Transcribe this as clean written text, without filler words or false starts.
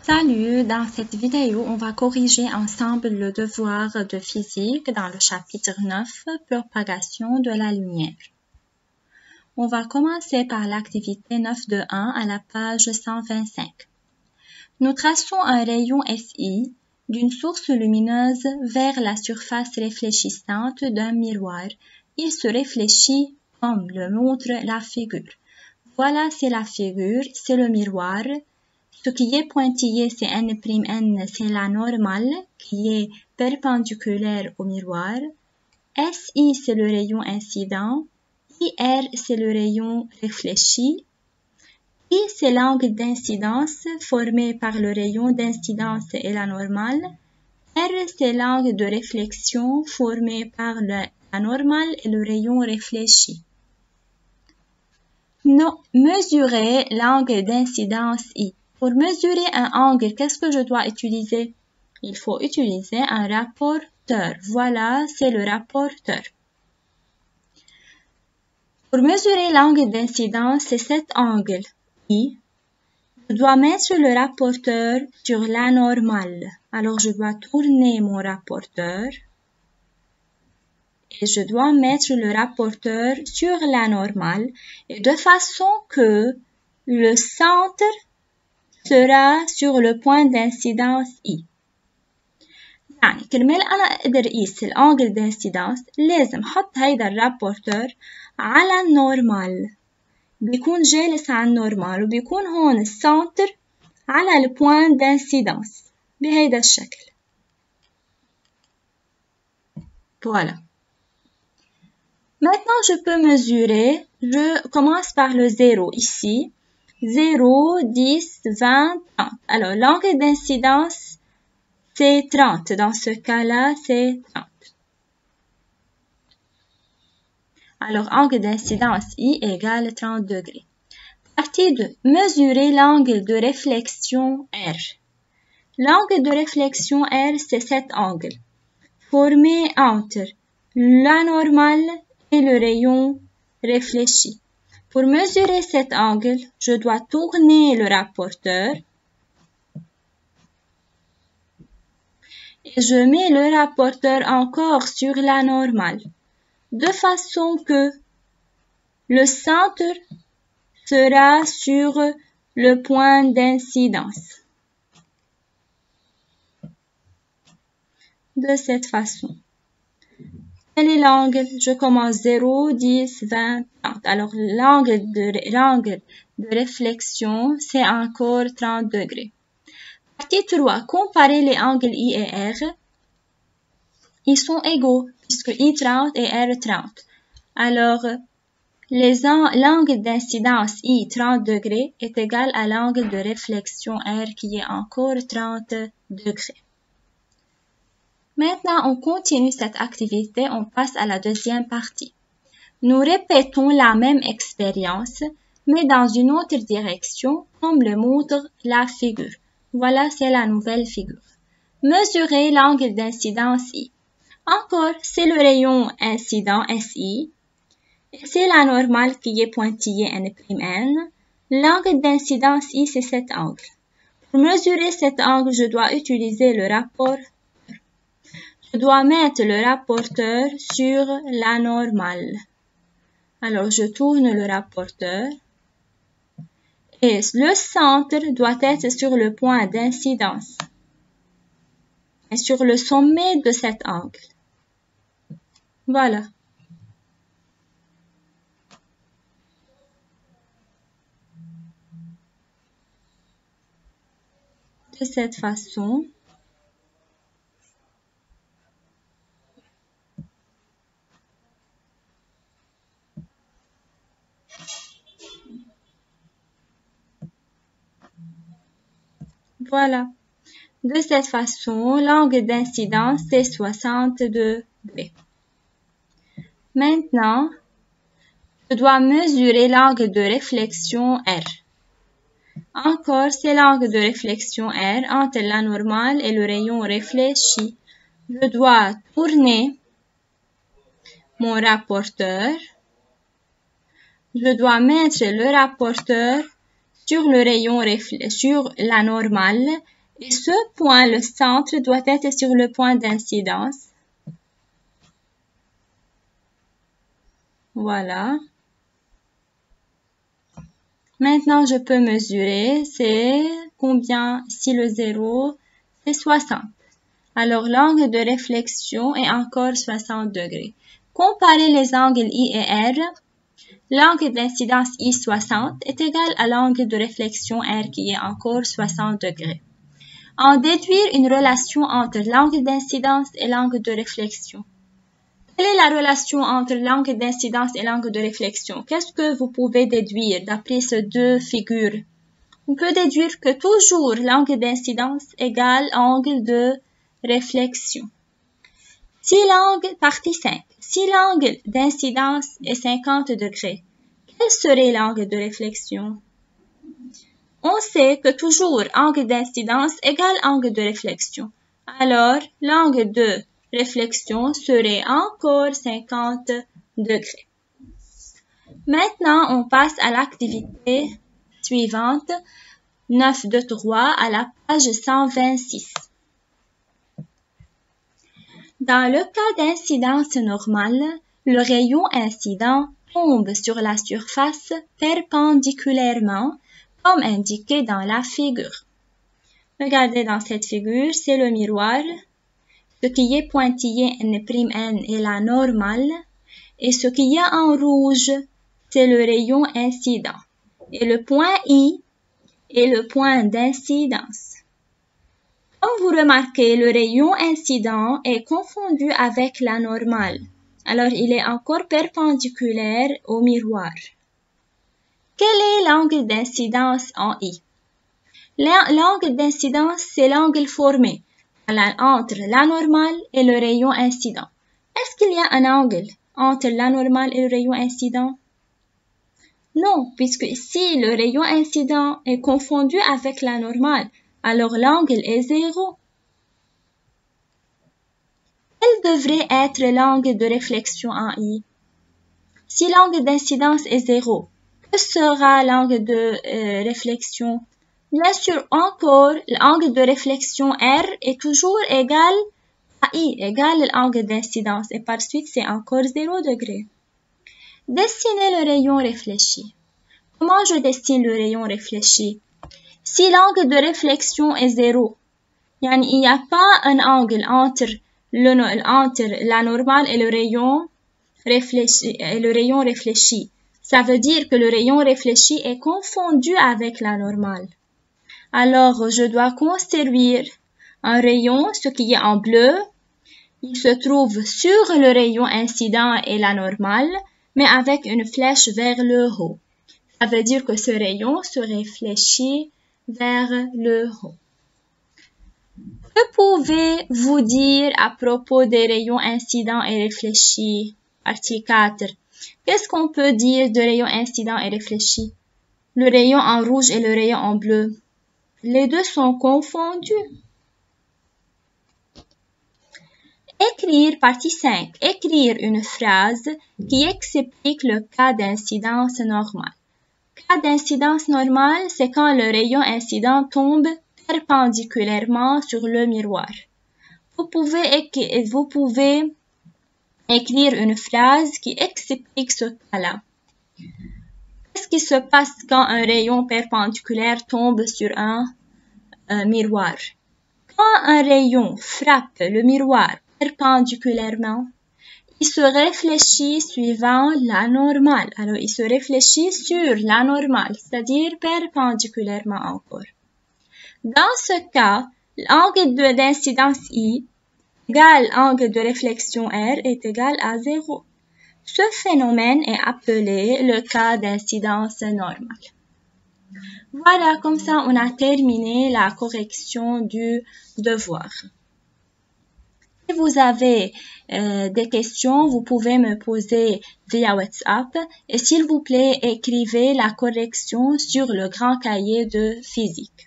Salut, dans cette vidéo, on va corriger ensemble le devoir de physique dans le chapitre 9, propagation de la lumière. On va commencer par l'activité 9 de 1 à la page 125. Nous traçons un rayon SI d'une source lumineuse vers la surface réfléchissante d'un miroir. Il se réfléchit comme le montre la figure. Voilà, c'est la figure, c'est le miroir. Ce qui est pointillé, c'est N', c'est la normale qui est perpendiculaire au miroir. SI, c'est le rayon incident. IR, c'est le rayon réfléchi. I, c'est l'angle d'incidence formé par le rayon d'incidence et la normale. R, c'est l'angle de réflexion formé par la normale et le rayon réfléchi. Mesurer l'angle d'incidence I. Pour mesurer un angle, qu'est-ce que je dois utiliser? Il faut utiliser un rapporteur. Voilà, c'est le rapporteur. Pour mesurer l'angle d'incidence, c'est cet angle I. Je dois mettre le rapporteur sur la normale. Alors, je dois tourner mon rapporteur. Et je dois mettre le rapporteur sur la normale. Et de façon que le centre sera sur le point d'incidence I. يعني كرمال أنا أقدر أقيس الأنجل d'incidence لازم أحط هيدا الرابورتور على النورمال. بيكون جالس على النورمال وبيكون هون السنتر على البوان d'incidence بهيدا الشكل. Voilà. Maintenant, je peux mesurer. Je commence par le 0 ici. 0, 10, 20, 30. Alors, l'angle d'incidence, c'est 30. Dans ce cas-là, c'est 30. Alors, angle d'incidence I égale 30 degrés. Partie 2. Mesurer l'angle de réflexion R. L'angle de réflexion R, c'est cet angle, formé entre la normale et le rayon réfléchi. Pour mesurer cet angle, je dois tourner le rapporteur et je mets le rapporteur encore sur la normale, de façon que le centre sera sur le point d'incidence. De cette façon. Quel est l'angle? Je commence 0, 10, 20, 30. Alors, l'angle de réflexion, c'est encore 30 degrés. Partie 3. Comparer les angles I et R. Ils sont égaux, puisque I 30 et R 30. Alors, l'angle d'incidence I 30 degrés est égal à l'angle de réflexion R qui est encore 30 degrés. Maintenant, on continue cette activité, on passe à la deuxième partie. Nous répétons la même expérience, mais dans une autre direction, comme le montre la figure. Voilà, c'est la nouvelle figure. Mesurer l'angle d'incidence I. Encore, c'est le rayon incident SI, et c'est la normale qui est pointillée N'. L'angle d'incidence I, c'est cet angle. Pour mesurer cet angle, je dois utiliser le rapport. Je dois mettre le rapporteur sur la normale. Alors, je tourne le rapporteur. Et le centre doit être sur le point d'incidence. Et sur le sommet de cet angle. Voilà. De cette façon. Voilà. De cette façon, l'angle d'incidence, c'est 60 degrés. Maintenant, je dois mesurer l'angle de réflexion R. Encore, c'est l'angle de réflexion R entre la normale et le rayon réfléchi. Je dois tourner mon rapporteur. Je dois mettre le rapporteur sur le rayon sur la normale Et ce point, le centre, doit être sur le point d'incidence. Voilà. Maintenant, je peux mesurer, c'est combien, si le 0, c'est 60. Alors, l'angle de réflexion est encore 60 degrés. Comparez les angles I et R. L'angle d'incidence I60 est égal à l'angle de réflexion R qui est encore 60 degrés. En déduire une relation entre l'angle d'incidence et l'angle de réflexion. Quelle est la relation entre l'angle d'incidence et l'angle de réflexion? Qu'est-ce que vous pouvez déduire d'après ces deux figures? On peut déduire que toujours l'angle d'incidence égale angle de réflexion. Si l'angle, partie 5, si l'angle d'incidence est 50 degrés, quel serait l'angle de réflexion? On sait que toujours angle d'incidence égale angle de réflexion. Alors, l'angle de réflexion serait encore 50 degrés. Maintenant, on passe à l'activité suivante, 9.2.3 à la page 126. Dans le cas d'incidence normale, le rayon incident tombe sur la surface perpendiculairement, comme indiqué dans la figure. Regardez dans cette figure, c'est le miroir. Ce qui est pointillé N' est la normale et ce qui est en rouge, c'est le rayon incident. Et le point I est le point d'incidence. Comme vous remarquez, le rayon incident est confondu avec la normale. Alors, il est encore perpendiculaire au miroir. Quel est l'angle d'incidence en I? L'angle d'incidence, c'est l'angle formé entre la normale et le rayon incident. Est-ce qu'il y a un angle entre la normale et le rayon incident? Non, puisque si le rayon incident est confondu avec la normale, alors l'angle est 0. Quel devrait être l'angle de réflexion en I? Si l'angle d'incidence est 0, que sera l'angle de réflexion? Bien sûr, encore, l'angle de réflexion R est toujours égal à I, égal à l'angle d'incidence, et par suite, c'est encore 0 degré. Dessinez le rayon réfléchi. Comment je dessine le rayon réfléchi? Si l'angle de réflexion est 0, il n'y a pas un angle entre la normale et le rayon réfléchi. Ça veut dire que le rayon réfléchi est confondu avec la normale. Alors, je dois construire un rayon, ce qui est en bleu. Il se trouve sur le rayon incident et la normale, mais avec une flèche vers le haut. Ça veut dire que ce rayon se réfléchit vers le haut. Que pouvez-vous dire à propos des rayons incidents et réfléchis? Partie 4. Qu'est-ce qu'on peut dire de rayons incidents et réfléchis? Le rayon en rouge et le rayon en bleu. Les deux sont confondus. Écrire, partie 5. Écrire une phrase qui explique le cas d'incidence normale. Cas d'incidence normale, c'est quand le rayon incident tombe perpendiculairement sur le miroir. Vous pouvez écrire une phrase qui explique ce cas-là. Qu'est-ce qui se passe quand un rayon perpendiculaire tombe sur un miroir? Quand un rayon frappe le miroir perpendiculairement, il se réfléchit suivant la normale. Alors, il se réfléchit sur la normale, c'est-à-dire perpendiculairement encore. Dans ce cas, l'angle d'incidence I égale angle de réflexion R est égal à 0. Ce phénomène est appelé le cas d'incidence normale. Voilà, comme ça, on a terminé la correction du devoir. Si vous avez des questions, vous pouvez me poser via WhatsApp et s'il vous plaît, écrivez la correction sur le grand cahier de physique.